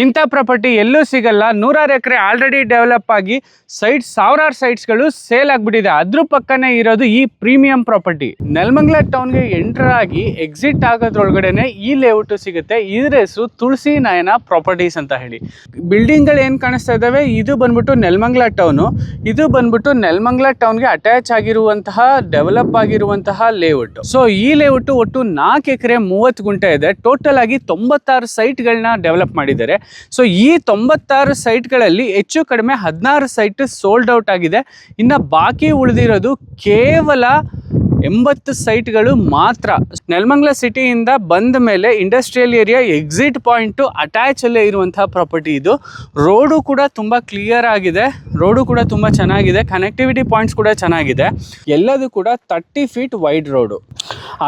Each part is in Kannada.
ಇಂಥ ಪ್ರಾಪರ್ಟಿ ಎಲ್ಲೂ ಸಿಗಲ್ಲ. 100 ಎಕರೆ ಆಲ್ರೆಡಿ ಡೆವಲಪ್ ಆಗಿ ಸಾವಿರಾರು ಸೈಟ್ಸ್ಗಳು ಸೇಲ್ ಆಗಿಬಿಟ್ಟಿದೆ. ಅದ್ರ ಪಕ್ಕನೇ ಇರೋದು ಈ ಪ್ರೀಮಿಯಂ ಪ್ರಾಪರ್ಟಿ. ನೆಲಮಂಗಲ ಟೌನ್ಗೆ ಎಂಟರ್ ಆಗಿ ಎಕ್ಸಿಟ್ ಆಗೋದ್ರೊಳಗಡೆನೆ ಈ ಲೇಔಟ್ ಸಿಗುತ್ತೆ. ಇದ್ರ ಹೆಸರು ತುಳಸಿ ನಯನ ಪ್ರಾಪರ್ಟೀಸ್ ಅಂತ ಹೇಳಿ. ಬಿಲ್ಡಿಂಗ್ಗಳು ಏನು ಕಾಣಿಸ್ತಾ ಇದ್ದಾವೆ, ಇದು ಬಂದ್ಬಿಟ್ಟು ನೆಲಮಂಗಲ ಟೌನು. ಇದು ಬಂದ್ಬಿಟ್ಟು ನೆಲಮಂಗಲ ಟೌನ್ಗೆ ಅಟ್ಯಾಚ್ ಆಗಿರುವಂತಹ ಡೆವಲಪ್ ಆಗಿರುವಂತಹ ಲೇಔಟ್. ಸೊ ಈ ಲೇಔಟ್ ಒಟ್ಟು 4 ಎಕರೆ 30 ಗುಂಟೆ ಇದೆ. ಟೋಟಲ್ ಆಗಿ 96 ಸೈಟ್ಗಳನ್ನ ಡೆವಲಪ್ ಮಾಡಿದ್ದಾರೆ. ಸೊ ಈ 96 ಸೈಟ್ಗಳಲ್ಲಿ ಹೆಚ್ಚು ಕಡಿಮೆ 16 ಸೈಟ್ ಸೋಲ್ಡ್ ಔಟ್ ಆಗಿದೆ. ಇನ್ನು ಬಾಕಿ ಉಳಿದಿರೋದು ಕೇವಲ 80 ಸೈಟ್ಗಳು ಮಾತ್ರ. ನೆಲಮಂಗಲ ಸಿಟಿಯಿಂದ ಬಂದ ಮೇಲೆ industrial area exit point attach ಅಲ್ಲೇ ಇರುವಂತಹ ಪ್ರಾಪರ್ಟಿ ಇದು. ರೋಡು ಕೂಡ ತುಂಬ ಕ್ಲಿಯರ್ ಆಗಿದೆ, ರೋಡು ಕೂಡ ತುಂಬ ಚೆನ್ನಾಗಿದೆ, ಕನೆಕ್ಟಿವಿಟಿ ಪಾಯಿಂಟ್ಸ್ ಕೂಡ ಚೆನ್ನಾಗಿದೆ. ಎಲ್ಲದೂ ಕೂಡ 30 ಫೀಟ್ ವೈಡ್ ರೋಡು.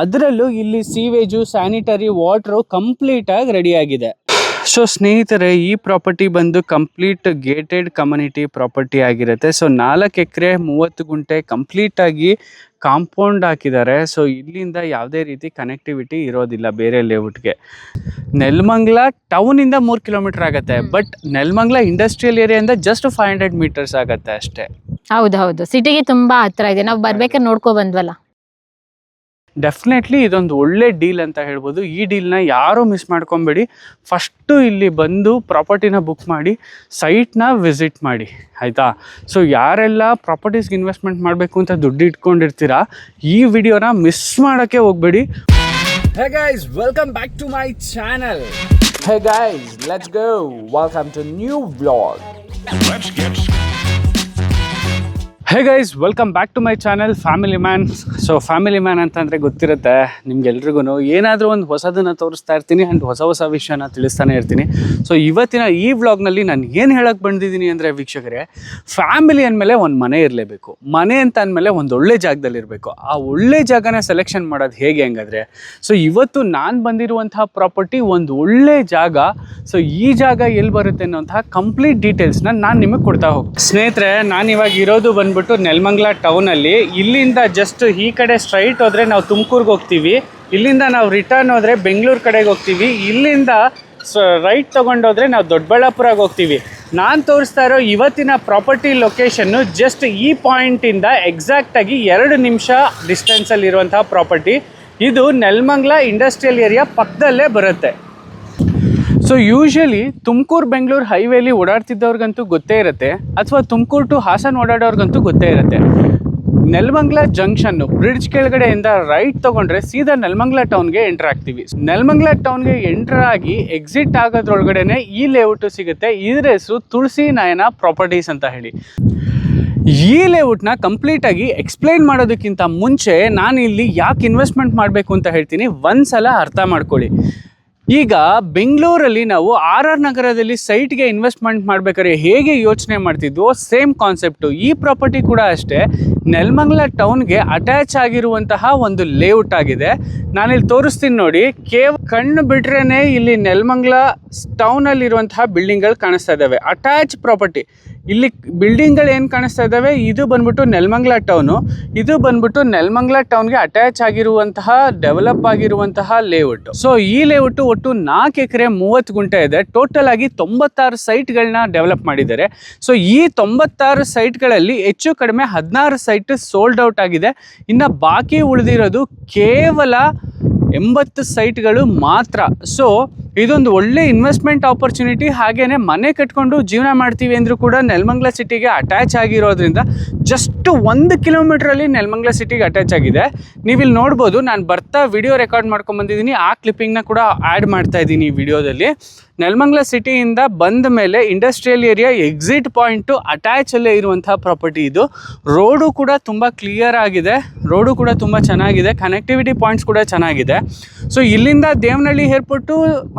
ಅದರಲ್ಲೂ ಇಲ್ಲಿ ಸೀವೇಜು, ಸ್ಯಾನಿಟರಿ, ವಾಟ್ರು ಕಂಪ್ಲೀಟಾಗಿ ರೆಡಿಯಾಗಿದೆ. ಸೊ ಸ್ನೇಹಿತರೆ, ಈ ಪ್ರಾಪರ್ಟಿ ಬಂದು ಕಂಪ್ಲೀಟ್ ಗೇಟೆಡ್ ಕಮ್ಯುನಿಟಿ ಪ್ರಾಪರ್ಟಿ ಆಗಿರುತ್ತೆ. ಸೊ 4 ಎಕರೆ 30 ಗುಂಟೆ ಕಂಪ್ಲೀಟಾಗಿ ಕಾಂಪೌಂಡ್ ಹಾಕಿದ್ದಾರೆ. ಸೊ ಇಲ್ಲಿಂದ ಯಾವುದೇ ರೀತಿ ಕನೆಕ್ಟಿವಿಟಿ ಇರೋದಿಲ್ಲ ಬೇರೆ ಲೇಔಟ್ಗೆ. ನೆಲಮಂಗಲ ಟೌನಿಂದ 3 ಕಿಲೋಮೀಟರ್ ಆಗುತ್ತೆ. ಬಟ್ ನೆಲಮಂಗಲ ಇಂಡಸ್ಟ್ರಿಯಲ್ ಏರಿಯಾದಿಂದ ಜಸ್ಟ್ 500 ಮೀಟರ್ಸ್ ಆಗುತ್ತೆ ಅಷ್ಟೇ. ಹೌದು, ಸಿಟಿಗೆ ತುಂಬಾ ಹತ್ರ ಇದೆ. ನಾವು ಬರ್ಬೇಕಾದ್ರೆ ನೋಡ್ಕೊ ಬಂದ್ವಲ್ಲ. ಡೆಫಿನೆಟ್ಲಿ ಇದೊಂದು ಒಳ್ಳೆ ಡೀಲ್ ಅಂತ ಹೇಳ್ಬೋದು. ಈ ಡೀಲ್ನ ಯಾರೂ ಮಿಸ್ ಮಾಡ್ಕೊಬೇಡಿ. ಫಸ್ಟು ಇಲ್ಲಿ ಬಂದು ಪ್ರಾಪರ್ಟಿನ ಬುಕ್ ಮಾಡಿ, ಸೈಟ್ನ ವಿಸಿಟ್ ಮಾಡಿ, ಆಯಿತಾ? ಸೊ ಯಾರೆಲ್ಲ ಪ್ರಾಪರ್ಟೀಸ್ಗೆ ಇನ್ವೆಸ್ಟ್ಮೆಂಟ್ ಮಾಡಬೇಕು ಅಂತ ದುಡ್ಡು ಇಟ್ಕೊಂಡಿರ್ತೀರಾ, ಈ ವಿಡಿಯೋನ ಮಿಸ್ ಮಾಡೋಕ್ಕೆ ಹೋಗಬೇಡಿ. Hey guys, welcome back to my channel. Hey guys, let's go. Welcome to new vlog. Let's get hey guys, welcome back to my channel family man. So family man ಅಂತಂದರೆ ಗೊತ್ತಿರುತ್ತೆ ನಿಮ್ಗೆಲ್ರಿಗೂ. ಏನಾದರೂ ಒಂದು ಹೊಸದನ್ನು ತೋರಿಸ್ತಾ ಇರ್ತೀನಿ ಆ್ಯಂಡ್ ಹೊಸ ವಿಷಯನ ತಿಳಿಸ್ತಾನೆ ಇರ್ತೀನಿ. ಸೊ ಇವತ್ತಿನ ಈ ವ್ಲಾಗ್ನಲ್ಲಿ ನಾನು ಏನು ಹೇಳಕ್ಕೆ ಬಂದಿದ್ದೀನಿ ಅಂದರೆ ವೀಕ್ಷಕರೇ, ಫ್ಯಾಮಿಲಿ ಅಂದಮೇಲೆ ಒಂದು ಮನೆ ಇರಲೇಬೇಕು. ಮನೆ ಅಂತ ಅಂದಮೇಲೆ ಒಂದು ಒಳ್ಳೆ ಜಾಗದಲ್ಲಿರಬೇಕು. ಆ ಒಳ್ಳೆ ಜಾಗನ ಸೆಲೆಕ್ಷನ್ ಮಾಡೋದು ಹೇಗೆ ಹಂಗಾದರೆ, ಸೊ ಇವತ್ತು ನಾನು ಬಂದಿರುವಂತಹ ಪ್ರಾಪರ್ಟಿ ಒಂದು ಒಳ್ಳೆ ಜಾಗ. ಸೊ ಈ ಜಾಗ ಎಲ್ಲಿ ಬರುತ್ತೆ ಅನ್ನೋಂತಹ ಕಂಪ್ಲೀಟ್ ಡೀಟೇಲ್ಸ್ನ ನಾನು ನಿಮಗೆ ಕೊಡ್ತಾ ಹೋಗ್ತೀನಿ. ಸ್ನೇಹಿತರೆ, ನಾನು ಇವಾಗ ಇರೋದು ಬಂದ್ಬಿಟ್ಟು ನೆಲಮಂಗಲ ಟೌನಲ್ಲಿ. ಇಲ್ಲಿಂದ ಜಸ್ಟ್ ಈ ಕಡೆ ಸ್ಟ್ರೈಟ್ ಹೋದರೆ ನಾವು ತುಮಕೂರ್ಗೆ ಹೋಗ್ತೀವಿ. ಇಲ್ಲಿಂದ ನಾವು ರಿಟರ್ನ್ ಹೋದರೆ ಬೆಂಗಳೂರು ಕಡೆಗೆ ಹೋಗ್ತೀವಿ. ಇಲ್ಲಿಂದ ರೈಟ್ ತೊಗೊಂಡೋದ್ರೆ ನಾವು ದೊಡ್ಡಬಳ್ಳಾಪುರಕ್ಕೆ ಹೋಗ್ತೀವಿ. ನಾನು ತೋರಿಸ್ತಾ ಇರೋ ಇವತ್ತಿನ ಪ್ರಾಪರ್ಟಿ ಲೊಕೇಶನ್ನು ಜಸ್ಟ್ ಈ ಪಾಯಿಂಟಿಂದ ಎಕ್ಸಾಕ್ಟಾಗಿ 2 ನಿಮಿಷ ಡಿಸ್ಟೆನ್ಸಲ್ಲಿರುವಂತಹ ಪ್ರಾಪರ್ಟಿ. ಇದು ನೆಲಮಂಗಲ ಇಂಡಸ್ಟ್ರಿಯಲ್ ಏರಿಯಾ ಪಕ್ಕದಲ್ಲೇ ಬರುತ್ತೆ. ಸೊ ಯೂಶ್ವಲಿ ತುಮಕೂರು ಬೆಂಗಳೂರು ಹೈವೇಲಿ ಓಡಾಡ್ತಿದ್ದವ್ರಿಗಂತೂ ಗೊತ್ತೇ ಇರುತ್ತೆ, ಅಥವಾ ತುಮಕೂರು ಟು ಹಾಸನ ಓಡಾಡೋರ್ಗಂತೂ ಗೊತ್ತೇ ಇರುತ್ತೆ. ನೆಲಮಂಗಲ ಜಂಕ್ಷನ್ನು ಬ್ರಿಡ್ಜ್ ಕೆಳಗಡೆಯಿಂದ ರೈಟ್ ತೊಗೊಂಡ್ರೆ ಸೀದಾ ನೆಲಮಂಗಲ ಟೌನ್ಗೆ ಎಂಟರ್ ಆಗ್ತೀವಿ. ನೆಲಮಂಗಲ ಟೌನ್ಗೆ ಎಂಟರ್ ಆಗಿ ಎಕ್ಸಿಟ್ ಆಗೋದ್ರೊಳಗಡೆನೆ ಈ ಲೇಔಟು ಸಿಗುತ್ತೆ. ಇದ್ರ ಹೆಸರು ತುಳಸಿ ನಯನ ಪ್ರಾಪರ್ಟೀಸ್ ಅಂತ ಹೇಳಿ. ಈ ಲೇಔಟ್ನ ಕಂಪ್ಲೀಟಾಗಿ ಎಕ್ಸ್ಪ್ಲೈನ್ ಮಾಡೋದಕ್ಕಿಂತ ಮುಂಚೆ ನಾನು ಇಲ್ಲಿ ಯಾಕೆ ಇನ್ವೆಸ್ಟ್ಮೆಂಟ್ ಮಾಡಬೇಕು ಅಂತ ಹೇಳ್ತೀನಿ. ಒಂದ್ಸಲ ಅರ್ಥ ಮಾಡ್ಕೊಳ್ಳಿ. ಈಗ ಬೆಂಗಳೂರಲ್ಲಿ ನಾವು ಆರ್ ನಗರದಲ್ಲಿ ಸೈಟ್ಗೆ ಇನ್ವೆಸ್ಟ್ಮೆಂಟ್ ಮಾಡ್ಬೇಕಾದ್ರೆ ಹೇಗೆ ಯೋಚನೆ ಮಾಡ್ತಿದ್ವೋ ಸೇಮ್ ಕಾನ್ಸೆಪ್ಟು ಈ ಪ್ರಾಪರ್ಟಿ ಕೂಡ ಅಷ್ಟೇ. ನೆಲಮಂಗಲ ಟೌನ್ಗೆ ಅಟ್ಯಾಚ್ ಆಗಿರುವಂತಹ ಒಂದು ಲೇಔಟ್ ಆಗಿದೆ. ನಾನಿಲ್ಲಿ ತೋರಿಸ್ತೀನಿ ನೋಡಿ. ಕಣ್ಣು ಬಿಟ್ರೇ ಇಲ್ಲಿ ನೆಲಮಂಗಲ ಟೌನಲ್ಲಿರುವಂತಹ ಬಿಲ್ಡಿಂಗ್ಗಳು ಕಾಣಿಸ್ತಾ ಇದ್ದಾವೆ. Attach property. ಇಲ್ಲಿ ಬಿಲ್ಡಿಂಗ್ಗಳು ಏನು ಕಾಣಿಸ್ತಾ ಇದ್ದಾವೆ, ಇದು ಬಂದ್ಬಿಟ್ಟು ನೆಲಮಂಗಲ ಟೌನು. ಇದು ಬಂದ್ಬಿಟ್ಟು ನೆಲಮಂಗಲ ಟೌನ್ಗೆ ಅಟ್ಯಾಚ್ ಆಗಿರುವಂತಹ ಡೆವಲಪ್ ಆಗಿರುವಂತಹ ಲೇಔಟ್. ಸೊ ಈ ಲೇಔಟ್ ಒಟ್ಟು 4 ಎಕರೆ 30 ಗುಂಟೆ ಇದೆ. ಟೋಟಲ್ ಆಗಿ 96 ಸೈಟ್ಗಳನ್ನ ಡೆವಲಪ್ ಮಾಡಿದ್ದಾರೆ. ಸೊ ಈ 96 ಸೈಟ್ಗಳಲ್ಲಿ ಹೆಚ್ಚು ಕಡಿಮೆ 16 ಸೈಟ್ ಸೋಲ್ಡ್ ಔಟ್ ಆಗಿದೆ. ಇನ್ನು ಬಾಕಿ ಉಳಿದಿರೋದು ಕೇವಲ 80 ಸೈಟ್ಗಳು ಮಾತ್ರ. ಸೊ ಇದೊಂದು ಒಳ್ಳೆ ಇನ್ವೆಸ್ಟ್ಮೆಂಟ್ ಆಪರ್ಚುನಿಟಿ. ಹಾಗೇನೆ ಮನೆ ಕಟ್ಕೊಂಡು ಜೀವನ ಮಾಡ್ತೀವಿ ಅಂದರೂ ಕೂಡ ನೆಲಮಂಗಲ ಸಿಟಿಗೆ ಅಟ್ಯಾಚ್ ಆಗಿರೋದ್ರಿಂದ ಜಸ್ಟ್ 1 ಕಿಲೋಮೀಟ್ರಲ್ಲಿ ನೆಲಮಂಗಲ ಸಿಟಿಗೆ ಅಟ್ಯಾಚ್ ಆಗಿದೆ. ನೀವಿಲ್ಲಿ ನೋಡ್ಬೋದು, ನಾನು ಬರ್ತಾ ವಿಡಿಯೋ ರೆಕಾರ್ಡ್ ಮಾಡ್ಕೊಂಡ್ಬಂದಿದ್ದೀನಿ. ಆ ಕ್ಲಿಪ್ಪಿಂಗ್ನ ಕೂಡ ಆ್ಯಡ್ ಮಾಡ್ತಾ ಇದ್ದೀನಿ ಈ ವಿಡಿಯೋದಲ್ಲಿ. ನೆಲಮಂಗಲ ಸಿಟಿಯಿಂದ ಬಂದ ಮೇಲೆ ಇಂಡಸ್ಟ್ರಿಯಲ್ ಏರಿಯಾ ಎಕ್ಸಿಟ್ ಪಾಯಿಂಟು ಅಟ್ಯಾಚಲ್ಲೇ ಇರುವಂತಹ ಪ್ರಾಪರ್ಟಿ ಇದು. ರೋಡು ಕೂಡ ತುಂಬ ಕ್ಲಿಯರ್ ಆಗಿದೆ, ರೋಡು ಕೂಡ ತುಂಬ ಚೆನ್ನಾಗಿದೆ, ಕನೆಕ್ಟಿವಿಟಿ ಪಾಯಿಂಟ್ಸ್ ಕೂಡ ಚೆನ್ನಾಗಿದೆ. ಸೊ ಇಲ್ಲಿಂದ ದೇವನಹಳ್ಳಿ ಏರ್ಪೋರ್ಟು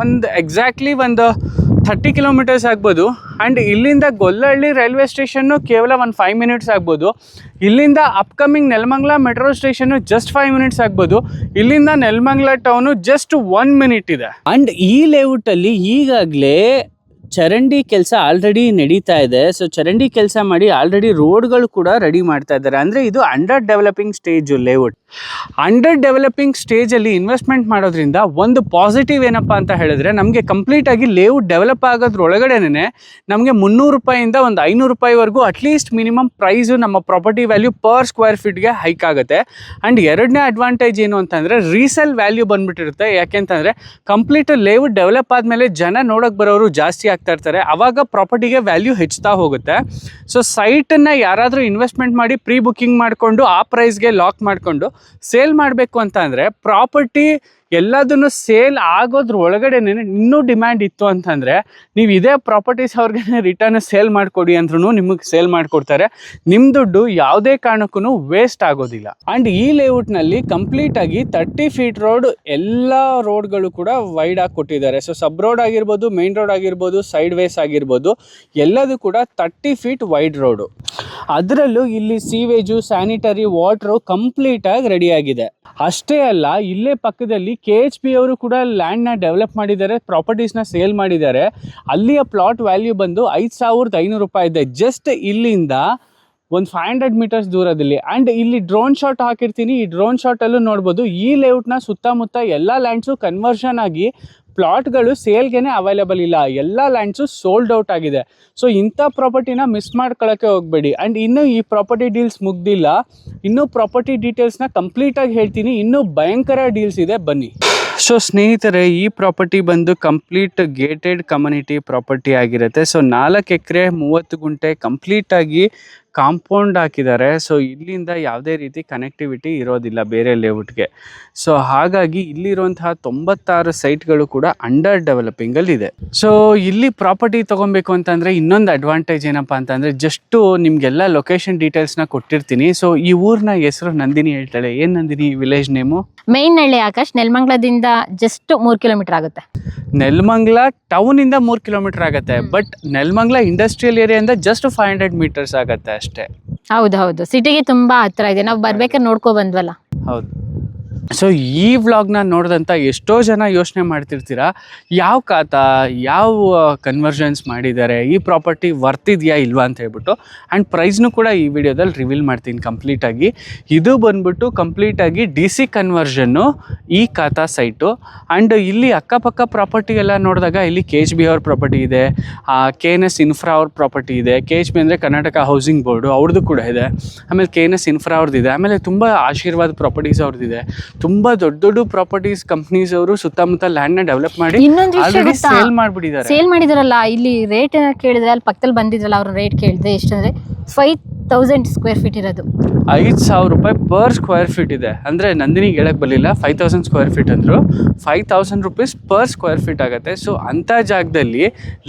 ಎಕ್ಸಾಕ್ಟ್ಲಿ ಒಂದು 30 ಕಿಲೋಮೀಟರ್ಸ್ ಆಗ್ಬೋದು. ಆ್ಯಂಡ್ ಇಲ್ಲಿಂದ ಗೊಲ್ಲಹಳ್ಳಿ ರೈಲ್ವೆ ಸ್ಟೇಷನ್ನು ಕೇವಲ ಒಂದು 5 ಮಿನಿಟ್ಸ್ ಆಗ್ಬೋದು. ಇಲ್ಲಿಂದ upcoming Nelamangala metro station just 5 minutes ಆಗ್ಬೋದು. ಇಲ್ಲಿಂದ ನೆಲಮಂಗಲ ಟೌನು ಜಸ್ಟ್ 1 ಮಿನಿಟ್ ಇದೆ. ಆ್ಯಂಡ್ ಈ ಲೇಔಟಲ್ಲಿ ಈಗಾಗಲೇ ಚರಂಡಿ ಕೆಲಸ ಆಲ್ರೆಡಿ ನಡೀತಾ ಇದೆ. ಸೊ ಚರಂಡಿ ಕೆಲಸ ಮಾಡಿ ಆಲ್ರೆಡಿ ರೋಡ್ಗಳು ಕೂಡ ರೆಡಿ ಮಾಡ್ತಾ ಇದ್ದಾರೆ. ಅಂದರೆ ಇದು under developing stage layout. Under developing ಸ್ಟೇಜಲ್ಲಿ ಇನ್ವೆಸ್ಟ್ಮೆಂಟ್ ಮಾಡೋದ್ರಿಂದ ಒಂದು ಪಾಸಿಟಿವ್ ಏನಪ್ಪ ಅಂತ ಹೇಳಿದ್ರೆ ನಮಗೆ ಕಂಪ್ಲೀಟಾಗಿ ಲೇಔಟ್ ಡೆವಲಪ್ ಆಗೋದ್ರೊಳಗಡೆನೇ ನಮಗೆ 300 ರೂಪಾಯಿಂದ ಒಂದು 500 ರೂಪಾಯಿವರೆಗೂ ಅಟ್ಲೀಸ್ಟ್ ಮಿನಿಮಮ್ ಪ್ರೈಸು ನಮ್ಮ ಪ್ರಾಪರ್ಟಿ ವ್ಯಾಲ್ಯೂ ಪರ್ ಸ್ಕ್ವೇರ್ ಫೀಟ್ಗೆ ಹೈಕ್ ಆಗುತ್ತೆ. ಆ್ಯಂಡ್ ಎರಡನೇ ಅಡ್ವಾಂಟೇಜ್ ಏನು ಅಂತಂದರೆ ರೀಸೇಲ್ ವ್ಯಾಲ್ಯೂ ಬಂದುಬಿಟ್ಟಿರುತ್ತೆ. ಯಾಕೆಂತಂದರೆ ಕಂಪ್ಲೀಟ್ ಲೇಔಟ್ ಡೆವಲಪ್ ಆದಮೇಲೆ ಜನ ನೋಡೋಕ್ಕೆ ಬರೋರು ಜಾಸ್ತಿ ಆಗ್ತಾ ಇರ್ತಾರೆ, ಆವಾಗ ಪ್ರಾಪರ್ಟಿಗೆ ವ್ಯಾಲ್ಯೂ ಹೆಚ್ಚುತ್ತಾ ಹೋಗುತ್ತೆ. ಸೊ ಸೈಟನ್ನು ಯಾರಾದರೂ ಇನ್ವೆಸ್ಟ್ಮೆಂಟ್ ಮಾಡಿ ಪ್ರೀ ಬುಕ್ಕಿಂಗ್ ಮಾಡಿಕೊಂಡು ಆ ಪ್ರೈಸ್ಗೆ ಲಾಕ್ ಮಾಡಿಕೊಂಡು ಸೇಲ್ ಮಾಡಬೇಕು ಅಂತ ಅಂದರೆ ಪ್ರಾಪರ್ಟಿ ಎಲ್ಲದನ್ನು ಸೇಲ್ ಆಗೋದ್ರ ಒಳಗಡೆನೇ ಇನ್ನೂ ಡಿಮ್ಯಾಂಡ್ ಇತ್ತು ಅಂತಂದರೆ ನೀವು ಇದೇ ಪ್ರಾಪರ್ಟೀಸ್ ಅವ್ರಿಗೆ ರಿಟರ್ನ್ ಸೇಲ್ ಮಾಡಿಕೊಡಿ ಅಂದ್ರೂ ನಿಮಗೆ ಸೇಲ್ ಮಾಡಿಕೊಡ್ತಾರೆ. ನಿಮ್ಮ ದುಡ್ಡು ಯಾವುದೇ ಕಾರಣಕ್ಕೂ ವೇಸ್ಟ್ ಆಗೋದಿಲ್ಲ. ಆ್ಯಂಡ್ ಈ ಲೇಔಟ್ನಲ್ಲಿ ಕಂಪ್ಲೀಟಾಗಿ 30 ಫೀಟ್ ರೋಡ್, ಎಲ್ಲ ರೋಡ್ಗಳು ಕೂಡ ವೈಡ್ ಆಗಿ ಕೊಟ್ಟಿದ್ದಾರೆ. ಸೊ ಸಬ್ ರೋಡ್ ಆಗಿರ್ಬೋದು, ಮೇನ್ ರೋಡ್ ಆಗಿರ್ಬೋದು, ಸೈಡ್ ವೇಸ್ ಆಗಿರ್ಬೋದು, ಎಲ್ಲದೂ ಕೂಡ 30 ಫೀಟ್ ವೈಡ್ ರೋಡು. ಅದರಲ್ಲೂ ಇಲ್ಲಿ ಸೀವೇಜು, ಸ್ಯಾನಿಟರಿ, ವಾಟ್ರು ಕಂಪ್ಲೀಟಾಗಿ ರೆಡಿಯಾಗಿದೆ. ಅಷ್ಟೇ ಅಲ್ಲ, ಇಲ್ಲೇ ಪಕ್ಕದಲ್ಲಿ KHP ಅವರು ಕೂಡ ಲ್ಯಾಂಡ್ನ ಡೆವಲಪ್ ಮಾಡಿದ್ದಾರೆ, ಪ್ರಾಪರ್ಟೀಸ್ನ ಸೇಲ್ ಮಾಡಿದ್ದಾರೆ. ಅಲ್ಲಿಯ ಪ್ಲಾಟ್ ವ್ಯಾಲ್ಯೂ ಬಂದು 5,500 ರೂಪಾಯಿ ಇದೆ, ಜಸ್ಟ್ ಇಲ್ಲಿಂದ ಒಂದು 500 ಮೀಟರ್ಸ್ ದೂರದಲ್ಲಿ. ಆ್ಯಂಡ್ ಇಲ್ಲಿ ಡ್ರೋನ್ ಶಾಟ್ ಹಾಕಿರ್ತೀನಿ, ಈ ಡ್ರೋನ್ ಶಾಟಲ್ಲೂ ನೋಡ್ಬೋದು ಈ ಲೇಔಟ್ನ ಸುತ್ತಮುತ್ತ ಎಲ್ಲ ಲ್ಯಾಂಡ್ಸು ಕನ್ವರ್ಷನ್ ಆಗಿ ಪ್ಲಾಟ್ಗಳು ಸೇಲ್ಗೆ ಅವೈಲೇಬಲ್ ಇಲ್ಲ, ಎಲ್ಲ ಲ್ಯಾಂಡ್ಸು ಸೋಲ್ಡ್ ಔಟ್ ಆಗಿದೆ. ಸೊ ಇಂಥ ಪ್ರಾಪರ್ಟಿನ ಮಿಸ್ ಮಾಡ್ಕೊಳ್ಳೋಕ್ಕೆ ಹೋಗಬೇಡಿ. ಆ್ಯಂಡ್ ಇನ್ನೂ ಈ ಪ್ರಾಪರ್ಟಿ ಡೀಲ್ಸ್ ಮುಗ್ದಿಲ್ಲ, ಇನ್ನೂ ಪ್ರಾಪರ್ಟಿ ಡೀಟೇಲ್ಸ್ನ ಕಂಪ್ಲೀಟಾಗಿ ಹೇಳ್ತೀನಿ, ಇನ್ನೂ ಭಯಂಕರ ಡೀಲ್ಸ್ ಇದೆ, ಬನ್ನಿ. ಸೊ ಸ್ನೇಹಿತರೆ, ಈ ಪ್ರಾಪರ್ಟಿ ಬಂದು ಕಂಪ್ಲೀಟ್ ಗೇಟೆಡ್ ಕಮ್ಯುನಿಟಿ ಪ್ರಾಪರ್ಟಿ ಆಗಿರುತ್ತೆ. ಸೊ 4 ಎಕರೆ 30 ಗುಂಟೆ ಕಂಪ್ಲೀಟಾಗಿ ಕಾಂಪೌಂಡ್ ಹಾಕಿದ್ದಾರೆ. ಸೊ ಇಲ್ಲಿಂದ ಯಾವುದೇ ರೀತಿ ಕನೆಕ್ಟಿವಿಟಿ ಇರೋದಿಲ್ಲ ಬೇರೆ ಲೇಔಟ್ಗೆ. ಸೊ ಹಾಗಾಗಿ ಇಲ್ಲಿರುವಂತಹ 96 ಸೈಟ್ಗಳು ಕೂಡ ಅಂಡರ್ ಡೆವಲಪಿಂಗಲ್ಲಿದೆ. ಸೊ ಇಲ್ಲಿ ಪ್ರಾಪರ್ಟಿ ತೊಗೊಬೇಕು ಅಂತಂದರೆ ಇನ್ನೊಂದು ಅಡ್ವಾಂಟೇಜ್ ಏನಪ್ಪ ಅಂತಂದರೆ, ಜಸ್ಟು ನಿಮಗೆಲ್ಲ ಲೊಕೇಶನ್ ಡೀಟೇಲ್ಸ್ನ ಕೊಟ್ಟಿರ್ತೀನಿ. ಸೊ ಈ ಊರಿನ ಹೆಸರು ನಂದಿನಿ ಹೇಳ್ತಾಳೆ. ಏನು ನಂದಿನಿ ವಿಲೇಜ್ ನೇಮು? ಮೇಯ್ನಹಳ್ಳಿ ಆಕಾಶ್, ನೆಲಮಂಗಲದಿಂದ ಜಸ್ಟ್ 3 ಕಿಲೋಮೀಟರ್ ಆಗುತ್ತೆ. ನೆಲಮಂಗಲ ಟೌನಿಂದ 3 ಕಿಲೋಮೀಟರ್ ಆಗುತ್ತೆ, ಬಟ್ ನೆಲಮಂಗಲ ಇಂಡಸ್ಟ್ರಿಯಲ್ ಏರಿಯಾದಿಂದ ಜಸ್ಟ್ 500 ಮೀಟರ್ಸ್ ಆಗುತ್ತೆ ಅಷ್ಟೇ. ಹೌದು, ಸಿಟಿಗೆ ತುಂಬಾ ಹತ್ರ ಇದೆ. ನಾವು ಬರ್ಬೇಕಾದ್ರೆ ನೋಡ್ಕೊ ಬಂದ್ವಲ್ಲ. ಹೌದು. ಸೊ ಈ ವ್ಲಾಗ್ನ ನೋಡಿದಂಥ ಎಷ್ಟೋ ಜನ ಯೋಚನೆ ಮಾಡ್ತಿರ್ತೀರಾ, ಯಾವ ಖಾತಾ, ಯಾವ ಕನ್ವರ್ಷನ್ಸ್ ಮಾಡಿದ್ದಾರೆ, ಈ ಪ್ರಾಪರ್ಟಿ ವರ್ತ್ ಇದೆಯಾ ಇಲ್ವಾ ಅಂತ ಹೇಳ್ಬಿಟ್ಟು. ಆ್ಯಂಡ್ ಪ್ರೈಸ್ನು ಕೂಡ ಈ ವಿಡಿಯೋದಲ್ಲಿ ರಿವೀಲ್ ಮಾಡ್ತೀನಿ ಕಂಪ್ಲೀಟಾಗಿ. ಇದು ಬಂದ್ಬಿಟ್ಟು ಕಂಪ್ಲೀಟಾಗಿ DC ಕನ್ವರ್ಷನ್ನು ಈ ಖಾತಾ ಸೈಟು. ಆ್ಯಂಡ್ ಇಲ್ಲಿ ಅಕ್ಕಪಕ್ಕ ಪ್ರಾಪರ್ಟಿ ಎಲ್ಲ ನೋಡಿದಾಗ ಇಲ್ಲಿ KHB ಅವ್ರ ಪ್ರಾಪರ್ಟಿ ಇದೆ, KNS ಇನ್ಫ್ರಾ ಅವ್ರ ಪ್ರಾಪರ್ಟಿ ಇದೆ. KHB ಅಂದರೆ ಕರ್ನಾಟಕ ಹೌಸಿಂಗ್ ಬೋರ್ಡು, ಅವ್ರದ್ದು ಕೂಡ ಇದೆ. ಆಮೇಲೆ KNS ಇನ್ಫ್ರಾ ಅವ್ರದ್ದಿದೆ. ಆಮೇಲೆ ತುಂಬ ಆಶೀರ್ವಾದ್ ಪ್ರಾಪರ್ಟೀಸ್ ಅವ್ರದ್ದಿದೆ. ತುಂಬ ದೊಡ್ಡ ಪ್ರಾಪರ್ಟೀಸ್ ಕಂಪ್ನೀಸ್ ಅವರು ಸುತ್ತಮುತ್ತ ಲ್ಯಾಂಡ್ನ ಡೆವಲಪ್ ಮಾಡಿ ಆಲ್ರೆಡಿ ಸೇಲ್ ಮಾಡಿದಾರಲ್ಲ. ಇಲ್ಲಿ ರೇಟ್ ಏನಾದ್ರು ಕೇಳಿದ್ರೆ, ಅಲ್ಲಿ ಪಕ್ಕದಲ್ಲಿ ಬಂದಿದ್ರಲ್ಲ, ಅವ್ರ ರೇಟ್ ಕೇಳಿದ್ರೆ ಎಷ್ಟಂದ್ರೆ 5,000 ಸ್ಕ್ವೇರ್ ಫೀಟ್ ಇರೋದು 5,000 ರೂಪಾಯಿ ಪರ್ ಸ್ಕ್ವೇರ್ ಫೀಟ್ ಇದೆ. ಅಂದರೆ ನಂದಿನಿಗೆ ಹೇಳಕ್ಕೆ ಬರಲಿಲ್ಲ, 5,000 ಸ್ಕ್ವೇರ್ ಫೀಟ್ ಅಂದರು. 5,000 ರೂಪೀಸ್ ಪರ್ ಸ್ಕ್ವೇರ್ ಫೀಟ್ ಆಗುತ್ತೆ. ಸೊ ಅಂಥ ಜಾಗದಲ್ಲಿ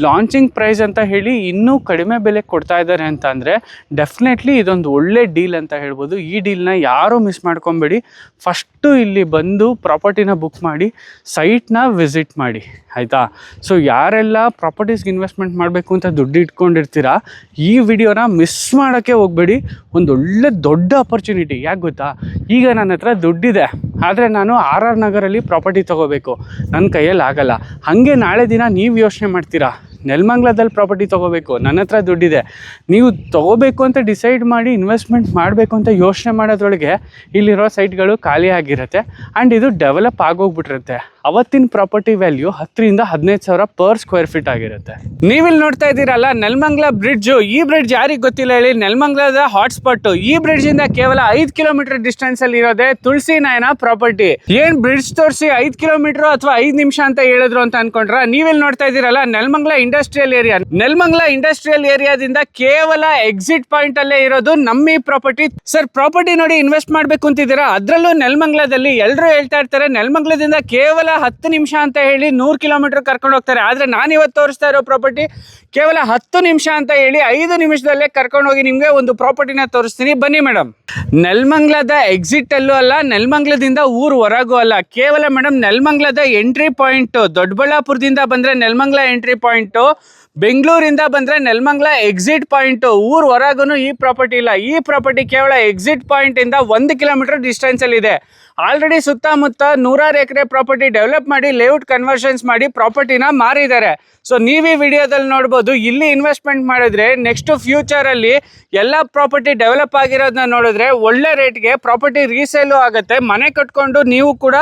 ಲಾಂಚಿಂಗ್ ಪ್ರೈಸ್ ಅಂತ ಹೇಳಿ ಇನ್ನೂ ಕಡಿಮೆ ಬೆಲೆ ಕೊಡ್ತಾ ಇದ್ದಾರೆ ಅಂತ ಅಂದರೆ ಡೆಫಿನೆಟ್ಲಿ ಇದೊಂದು ಒಳ್ಳೆ ಡೀಲ್ ಅಂತ ಹೇಳ್ಬೋದು. ಈ ಡೀಲ್ನ ಯಾರೂ ಮಿಸ್ ಮಾಡ್ಕೊಬೇಡಿ. ಫಸ್ಟು ಇಲ್ಲಿ ಬಂದು ಪ್ರಾಪರ್ಟಿನ ಬುಕ್ ಮಾಡಿ ಸೈಟ್ನ ವಿಸಿಟ್ ಮಾಡಿ, ಆಯಿತಾ? ಸೊ ಯಾರೆಲ್ಲ ಪ್ರಾಪರ್ಟೀಸ್ಗೆ ಇನ್ವೆಸ್ಟ್ಮೆಂಟ್ ಮಾಡಬೇಕು ಅಂತ ದುಡ್ಡು ಇಟ್ಕೊಂಡಿರ್ತೀರಾ, ಈ ವಿಡಿಯೋನ ಮಿಸ್ ಮಾಡೋಕ್ಕೆ ಹೋಗಬೇಡಿ. ಒಂದು ಒಳ್ಳೆ ದೊಡ್ಡ ಅಪರ್ಚುನಿಟಿ. ಯಾಕೆ ಗೊತ್ತಾ, ಈಗ ನನ್ನ ಹತ್ರ ದುಡ್ಡಿದೆ, ಆದರೆ ನಾನು RR ನಗರಲ್ಲಿ ಪ್ರಾಪರ್ಟಿ ತೊಗೋಬೇಕು, ನನ್ನ ಕೈಯಲ್ಲಿ ಆಗಲ್ಲ. ಹಾಗೆ ನಾಳೆ ದಿನ ನೀವು ಯೋಚನೆ ಮಾಡ್ತೀರಾ, ನೆಲಮಂಗಲದಲ್ಲಿ ಪ್ರಾಪರ್ಟಿ ತೊಗೋಬೇಕು, ನನ್ನ ಹತ್ರ ದುಡ್ಡಿದೆ. ನೀವು ತೊಗೋಬೇಕು ಅಂತ ಡಿಸೈಡ್ ಮಾಡಿ ಇನ್ವೆಸ್ಟ್ಮೆಂಟ್ ಮಾಡಬೇಕು ಅಂತ ಯೋಚನೆ ಮಾಡೋದ್ರೊಳಗೆ ಇಲ್ಲಿರೋ ಸೈಟ್ಗಳು ಖಾಲಿ ಆಗಿರುತ್ತೆ. ಆ್ಯಂಡ್ ಇದು ಡೆವಲಪ್ ಆಗೋಗ್ಬಿಟ್ಟಿರುತ್ತೆ. ಅವತ್ತಿನ property value 10,000 to 15,000 per square feet ಆಗಿರುತ್ತೆ. ನೀವಿಲ್ಲಿ ನೋಡ್ತಾ ಇದ್ದೀರಲ್ಲ ನೆಲಮಂಗಲ ಬ್ರಿಡ್ಜು. ಈ ಬ್ರಿಡ್ಜ್ ಯಾರಿಗೆ ಗೊತ್ತಿಲ್ಲ ಹೇಳಿ, ನೆಲಮಂಗಲದ ಹಾಟ್ಸ್ಪಾಟು. ಈ ಬ್ರಿಡ್ಜಿಂದ ಕೇವಲ 5 ಕಿಲೋಮೀಟರ್ ಡಿಸ್ಟೆನ್ಸ್ ಅಲ್ಲಿ ಇರೋದೇ ತುಳಸಿ ನಯನ ಪ್ರಾಪರ್ಟಿ. ಏನ್ ಬ್ರಿಡ್ಜ್ ತೋರಿಸಿ 5 ಕಿಲೋಮೀಟರ್ ಅಥವಾ 5 ನಿಮಿಷ ಅಂತ ಹೇಳಿದ್ರು ಅಂತ ಅನ್ಕೊಂಡ್ರ? ನೀವಿಲ್ಲಿ ನೋಡ್ತಾ ಇದ್ದೀರಲ್ಲ Nelamangala industrial area. Nelamangala industrial ಏರಿಯಾದಿಂದ ಕೇವಲ ಎಕ್ಸಿಟ್ ಪಾಯಿಂಟ್ ಅಲ್ಲೇ ಇರೋದು ನಮ್ಮ ಈ ಪ್ರಾಪರ್ಟಿ. ಸರ್, ಪ್ರಾಪರ್ಟಿ ನೋಡಿ ಇನ್ವೆಸ್ಟ್ ಮಾಡ್ಬೇಕು ಅಂತಿದ್ದೀರಾ, ಅದ್ರಲ್ಲೂ ನೆಲಮಂಗಲದಲ್ಲಿ. ಎಲ್ಲರೂ ಹೇಳ್ತಾ ಇರ್ತಾರೆ ನೆಲಮಂಗಲದಿಂದ ಕೇವಲ 10 ನಿಮಿಷ ಅಂತ ಹೇಳಿ 100 ಕಿಲೋಮೀಟರ್ ಕರ್ಕೊಂಡು ಹೋಗ್ತಾರೆ. ಆದರೆ ನಾನು ಇವತ್ತು ತೋರಿಸ್ತಾ ಇರೋ ಪ್ರಾಪರ್ಟಿ ಕೇವಲ 10 ನಿಮಿಷ ಅಂತ ಹೇಳಿ 5 ನಿಮಿಷದಲ್ಲೇ ಕರ್ಕೊಂಡು ಹೋಗಿ ನಿಮಗೆ ಒಂದು ಪ್ರಾಪರ್ಟಿನ ತೋರಿಸ್ತೀನಿ. ಬನ್ನಿ ಮೇಡಮ್. ನೆಲಮಂಗಲದ ಎಕ್ಸಿಟ್ ಅಲ್ಲೂ ಅಲ್ಲ, ನೆಲಮಂಗಲದಿಂದ ಊರು ಹೊರಗೂ ಅಲ್ಲ, ಕೇವಲ ಮೇಡಮ್ ನೆಲಮಂಗಲದ ಎಂಟ್ರಿ ಪಾಯಿಂಟ್. ದೊಡ್ಡಬಳ್ಳಾಪುರದಿಂದ ಬಂದರೆ ನೆಲಮಂಗಲ ಎಂಟ್ರಿ ಪಾಯಿಂಟು, ಬೆಂಗಳೂರಿಂದ ಬಂದರೆ ನೆಲಮಂಗಲ ಎಕ್ಸಿಟ್ ಪಾಯಿಂಟು. ಊರು ಹೊರಗೂ ಈ ಪ್ರಾಪರ್ಟಿ ಇಲ್ಲ. ಈ ಪ್ರಾಪರ್ಟಿ ಕೇವಲ ಎಕ್ಸಿಟ್ ಪಾಯಿಂಟಿಂದ 1 ಕಿಲೋಮೀಟರ್ ಡಿಸ್ಟೆನ್ಸಲ್ಲಿದೆ. ಆಲ್ರೆಡಿ ಸುತ್ತಮುತ್ತ 100 ಎಕರೆ ಪ್ರಾಪರ್ಟಿ ಡೆವಲಪ್ ಮಾಡಿ ಲೇಔಟ್ ಕನ್ವರ್ಷನ್ಸ್ ಮಾಡಿ ಪ್ರಾಪರ್ಟಿನ ಮಾರಿದ್ದಾರೆ. ಸೊ ನೀವು ಈ ವಿಡಿಯೋದಲ್ಲಿ ನೋಡ್ಬೋದು, ಇಲ್ಲಿ ಇನ್ವೆಸ್ಟ್ಮೆಂಟ್ ಮಾಡಿದ್ರೆ ನೆಕ್ಸ್ಟ್ ಫ್ಯೂಚರಲ್ಲಿ ಎಲ್ಲ ಪ್ರಾಪರ್ಟಿ ಡೆವಲಪ್ ಆಗಿರೋದನ್ನ ನೋಡಿದ್ರೆ ಒಳ್ಳೆ ರೇಟ್ಗೆ ಪ್ರಾಪರ್ಟಿ ರೀಸೇಲು ಆಗುತ್ತೆ. ಮನೆ ಕಟ್ಕೊಂಡು ನೀವು ಕೂಡ